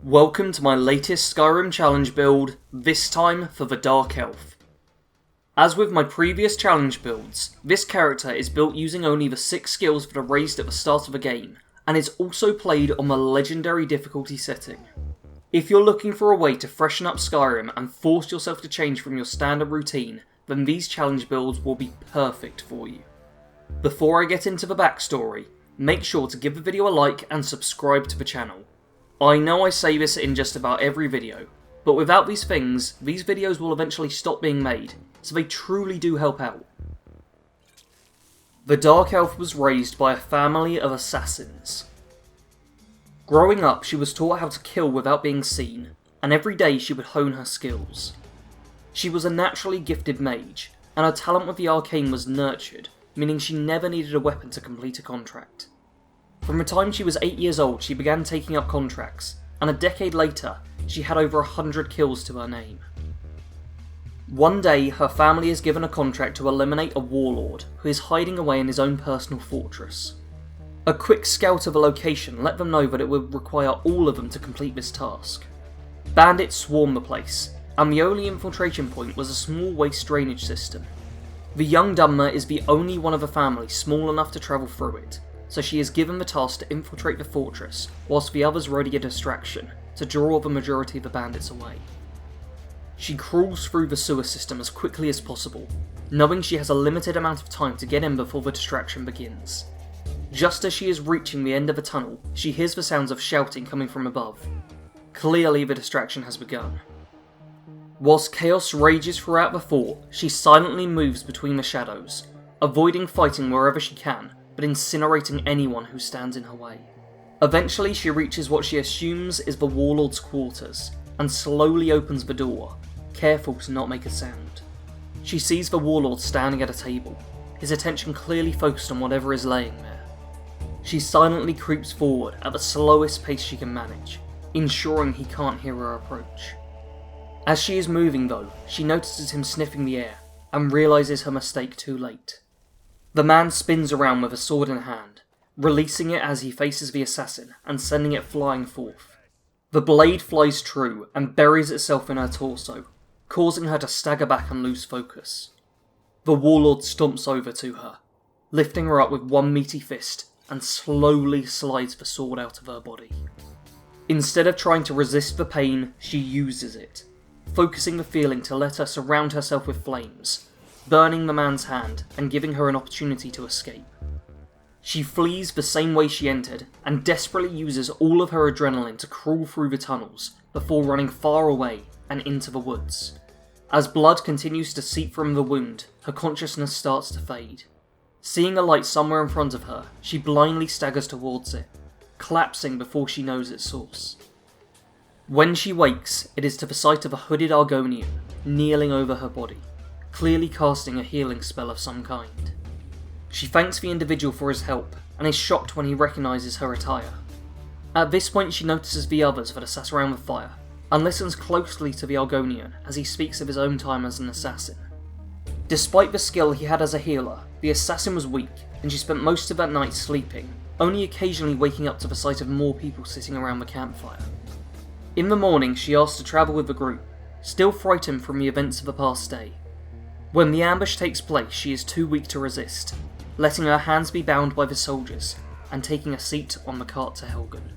Welcome to my latest Skyrim challenge build, this time for the Dark Elf. As with my previous challenge builds, this character is built using only the 6 skills that are raised at the start of the game, and is also played on the legendary difficulty setting. If you're looking for a way to freshen up Skyrim and force yourself to change from your standard routine, then these challenge builds will be perfect for you. Before I get into the backstory, make sure to give the video a like and subscribe to the channel. I know I say this in just about every video, but without these things, these videos will eventually stop being made, so they truly do help out. The Dark Elf was raised by a family of assassins. Growing up, she was taught how to kill without being seen, and every day she would hone her skills. She was a naturally gifted mage, and her talent with the arcane was nurtured, meaning she never needed a weapon to complete a contract. From the time she was 8 years old, she began taking up contracts, and a decade later, she had over 100 kills to her name. One day, her family is given a contract to eliminate a warlord who is hiding away in his own personal fortress. A quick scout of the location let them know that it would require all of them to complete this task. Bandits swarmed the place, and the only infiltration point was a small waste drainage system. The young Dunmer is the only one of the family small enough to travel through it, so she is given the task to infiltrate the fortress, whilst the others ready a distraction to draw the majority of the bandits away. She crawls through the sewer system as quickly as possible, knowing she has a limited amount of time to get in before the distraction begins. Just as she is reaching the end of the tunnel, she hears the sounds of shouting coming from above. Clearly the distraction has begun. Whilst chaos rages throughout the fort, she silently moves between the shadows, avoiding fighting wherever she can, but incinerating anyone who stands in her way. Eventually she reaches what she assumes is the warlord's quarters, and slowly opens the door, careful to not make a sound. She sees the warlord standing at a table, his attention clearly focused on whatever is laying there. She silently creeps forward at the slowest pace she can manage, ensuring he can't hear her approach. As she is moving though, she notices him sniffing the air, and realises her mistake too late. The man spins around with a sword in hand, releasing it as he faces the assassin and sending it flying forth. The blade flies true and buries itself in her torso, causing her to stagger back and lose focus. The warlord stomps over to her, lifting her up with one meaty fist and slowly slides the sword out of her body. Instead of trying to resist the pain, she uses it, focusing the feeling to let her surround herself with flames, burning the man's hand and giving her an opportunity to escape. She flees the same way she entered and desperately uses all of her adrenaline to crawl through the tunnels before running far away and into the woods. As blood continues to seep from the wound, her consciousness starts to fade. Seeing a light somewhere in front of her, she blindly staggers towards it, collapsing before she knows its source. When she wakes, it is to the sight of a hooded Argonian kneeling over her body, clearly casting a healing spell of some kind. She thanks the individual for his help, and is shocked when he recognises her attire. At this point she notices the others that are sat around the fire, and listens closely to the Argonian as he speaks of his own time as an assassin. Despite the skill he had as a healer, the assassin was weak, and she spent most of that night sleeping, only occasionally waking up to the sight of more people sitting around the campfire. In the morning she asks to travel with the group, still frightened from the events of the past day. When the ambush takes place, she is too weak to resist, letting her hands be bound by the soldiers, and taking a seat on the cart to Helgen.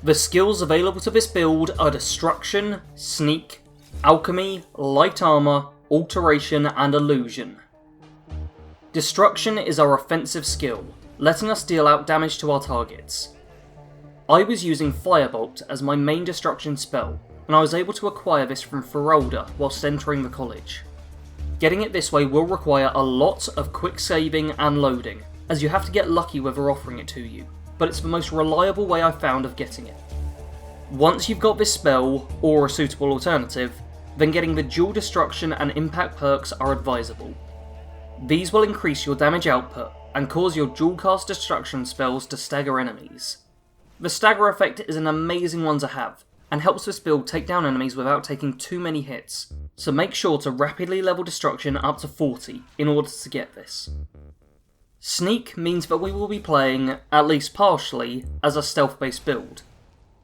The skills available to this build are Destruction, Sneak, Alchemy, Light Armour, Alteration, and Illusion. Destruction is our offensive skill, letting us deal out damage to our targets. I was using Firebolt as my main destruction spell, and I was able to acquire this from Ferelda whilst entering the college. Getting it this way will require a lot of quick saving and loading, as you have to get lucky with her offering it to you, but it's the most reliable way I've found of getting it. Once you've got this spell, or a suitable alternative, then getting the dual destruction and impact perks are advisable. These will increase your damage output, and cause your dual cast destruction spells to stagger enemies. The stagger effect is an amazing one to have, and helps this build take down enemies without taking too many hits, so make sure to rapidly level destruction up to 40 in order to get this. Sneak means that we will be playing, at least partially, as a stealth-based build.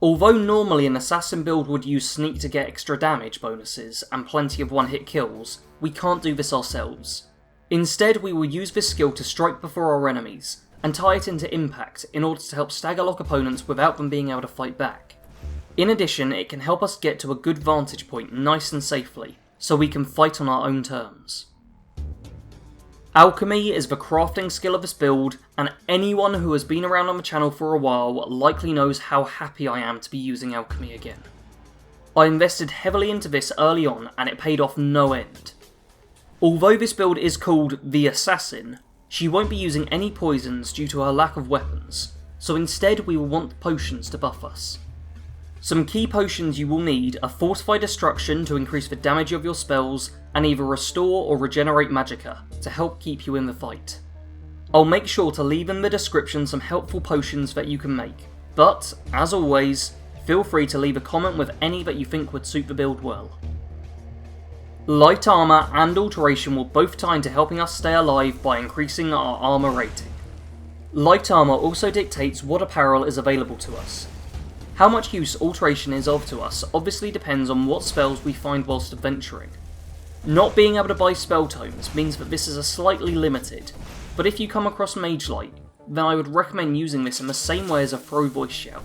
Although normally an assassin build would use sneak to get extra damage bonuses and plenty of one-hit kills, we can't do this ourselves. Instead, we will use this skill to strike before our enemies, and tie it into impact in order to help stagger lock opponents without them being able to fight back. In addition, it can help us get to a good vantage point nice and safely, so we can fight on our own terms. Alchemy is the crafting skill of this build, and anyone who has been around on the channel for a while likely knows how happy I am to be using Alchemy again. I invested heavily into this early on and it paid off no end. Although this build is called the Assassin, she won't be using any poisons due to her lack of weapons, so instead we will want potions to buff us. Some key potions you will need are Fortify Destruction to increase the damage of your spells, and either Restore or Regenerate Magicka to help keep you in the fight. I'll make sure to leave in the description some helpful potions that you can make, but, as always, feel free to leave a comment with any that you think would suit the build well. Light Armour and Alteration will both tie into helping us stay alive by increasing our armour rating. Light Armour also dictates what apparel is available to us. How much use Alteration is of to us obviously depends on what spells we find whilst adventuring. Not being able to buy spell tomes means that this is slightly limited, but if you come across Mage Light, then I would recommend using this in the same way as a throw voice shout.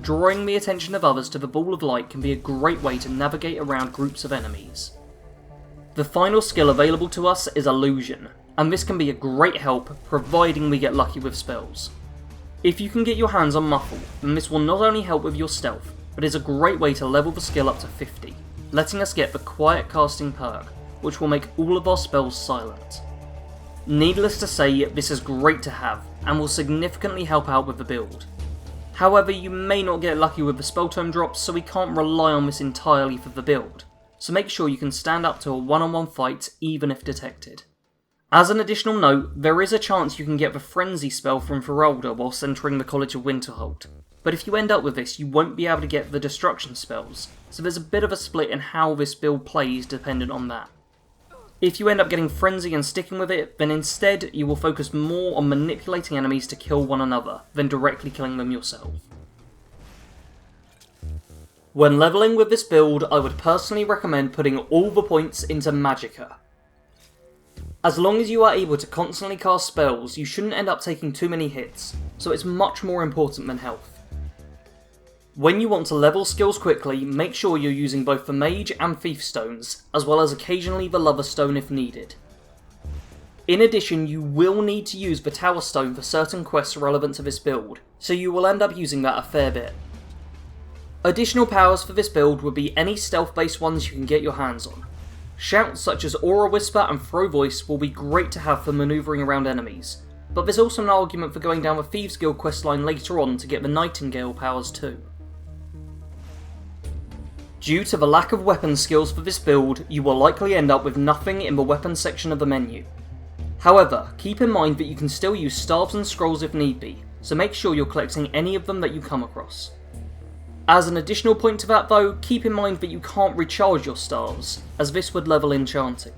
Drawing the attention of others to the ball of light can be a great way to navigate around groups of enemies. The final skill available to us is Illusion, and this can be a great help providing we get lucky with spells. If you can get your hands on Muffle, then this will not only help with your stealth, but is a great way to level the skill up to 50, letting us get the Quiet Casting perk, which will make all of our spells silent. Needless to say, this is great to have, and will significantly help out with the build. However, you may not get lucky with the spell tome drops, so we can't rely on this entirely for the build, so make sure you can stand up to a one-on-one fight even if detected. As an additional note, there is a chance you can get the Frenzy spell from Feralda whilst entering the College of Winterhold, but if you end up with this you won't be able to get the Destruction spells, so there's a bit of a split in how this build plays dependent on that. If you end up getting Frenzy and sticking with it, then instead you will focus more on manipulating enemies to kill one another than directly killing them yourself. When leveling with this build, I would personally recommend putting all the points into Magicka. As long as you are able to constantly cast spells, you shouldn't end up taking too many hits, so it's much more important than health. When you want to level skills quickly, make sure you're using both the Mage and Thief stones, as well as occasionally the Lover stone if needed. In addition, you will need to use the Tower stone for certain quests relevant to this build, so you will end up using that a fair bit. Additional powers for this build would be any stealth based ones you can get your hands on. Shouts such as Aura Whisper and Throw Voice will be great to have for manoeuvring around enemies, but there's also an argument for going down the Thieves Guild questline later on to get the Nightingale powers too. Due to the lack of weapon skills for this build, you will likely end up with nothing in the weapons section of the menu. However, keep in mind that you can still use staves and scrolls if need be, so make sure you're collecting any of them that you come across. As an additional point to that though, keep in mind that you can't recharge your staves, as this would level Enchanting.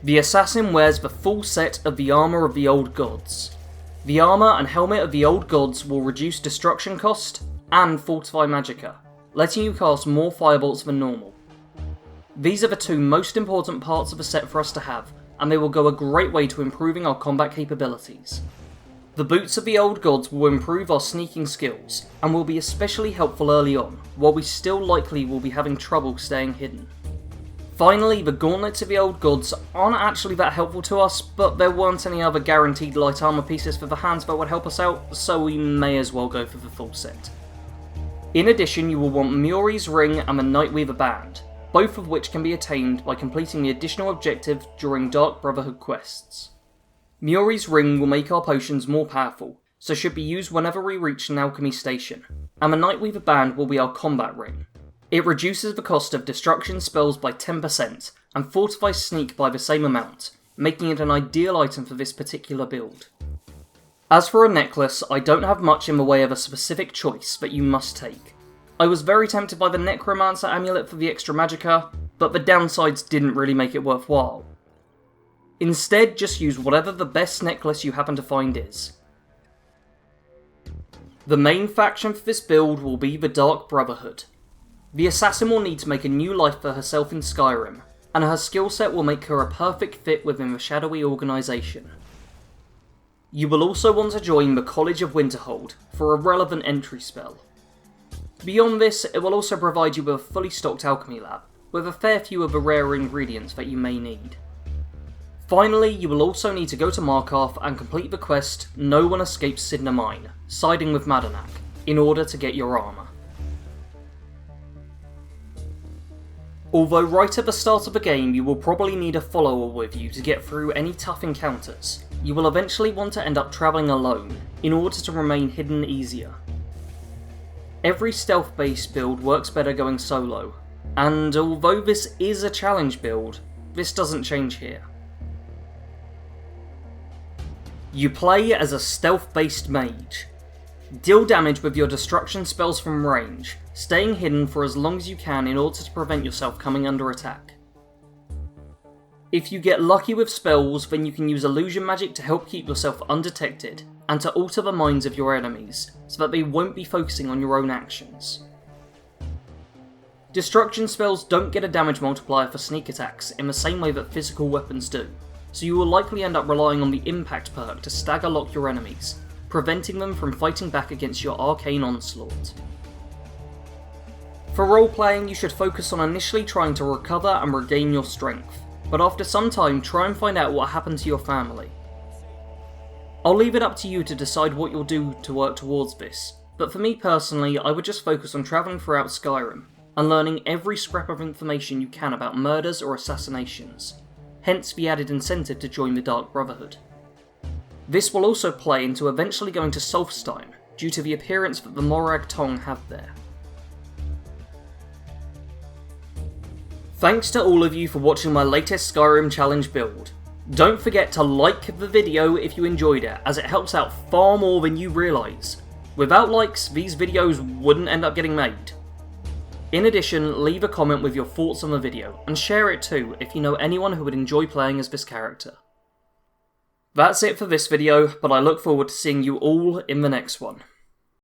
The Assassin wears the full set of the Armour of the Old Gods. The Armour and Helmet of the Old Gods will reduce destruction cost and Fortify Magicka, letting you cast more firebolts than normal. These are the two most important parts of the set for us to have, and they will go a great way to improving our combat capabilities. The Boots of the Old Gods will improve our sneaking skills, and will be especially helpful early on, while we still likely will be having trouble staying hidden. Finally, the Gauntlets of the Old Gods aren't actually that helpful to us, but there weren't any other guaranteed light armour pieces for the hands that would help us out, so we may as well go for the full set. In addition, you will want Muri's Ring and the Nightweaver Band, both of which can be attained by completing the additional objective during Dark Brotherhood quests. Muri's Ring will make our potions more powerful, so should be used whenever we reach an alchemy station, and the Nightweaver Band will be our combat ring. It reduces the cost of destruction spells by 10% and fortifies sneak by the same amount, making it an ideal item for this particular build. As for a necklace, I don't have much in the way of a specific choice that you must take. I was very tempted by the Necromancer amulet for the extra Magicka, but the downsides didn't really make it worthwhile. Instead, just use whatever the best necklace you happen to find is. The main faction for this build will be the Dark Brotherhood. The assassin will need to make a new life for herself in Skyrim, and her skill set will make her a perfect fit within the shadowy organisation. You will also want to join the College of Winterhold for a relevant entry spell. Beyond this, it will also provide you with a fully stocked alchemy lab, with a fair few of the rare ingredients that you may need. Finally, you will also need to go to Markarth and complete the quest No One Escapes Sidna Mine, siding with Madonak, in order to get your armour. Although right at the start of the game you will probably need a follower with you to get through any tough encounters, you will eventually want to end up travelling alone, in order to remain hidden easier. Every stealth-based build works better going solo, and although this is a challenge build, this doesn't change here. You play as a stealth-based mage. Deal damage with your destruction spells from range, staying hidden for as long as you can in order to prevent yourself coming under attack. If you get lucky with spells, then you can use illusion magic to help keep yourself undetected, and to alter the minds of your enemies, so that they won't be focusing on your own actions. Destruction spells don't get a damage multiplier for sneak attacks in the same way that physical weapons do, so you will likely end up relying on the impact perk to stagger lock your enemies, preventing them from fighting back against your arcane onslaught. For role-playing, you should focus on initially trying to recover and regain your strength, but after some time try and find out what happened to your family. I'll leave it up to you to decide what you'll do to work towards this, but for me personally, I would just focus on travelling throughout Skyrim, and learning every scrap of information you can about murders or assassinations, hence the added incentive to join the Dark Brotherhood. This will also play into eventually going to Solfstein, due to the appearance that the Morag Tong have there. Thanks to all of you for watching my latest Skyrim challenge build. Don't forget to like the video if you enjoyed it, as it helps out far more than you realise. Without likes, these videos wouldn't end up getting made. In addition, leave a comment with your thoughts on the video, and share it too if you know anyone who would enjoy playing as this character. That's it for this video, but I look forward to seeing you all in the next one.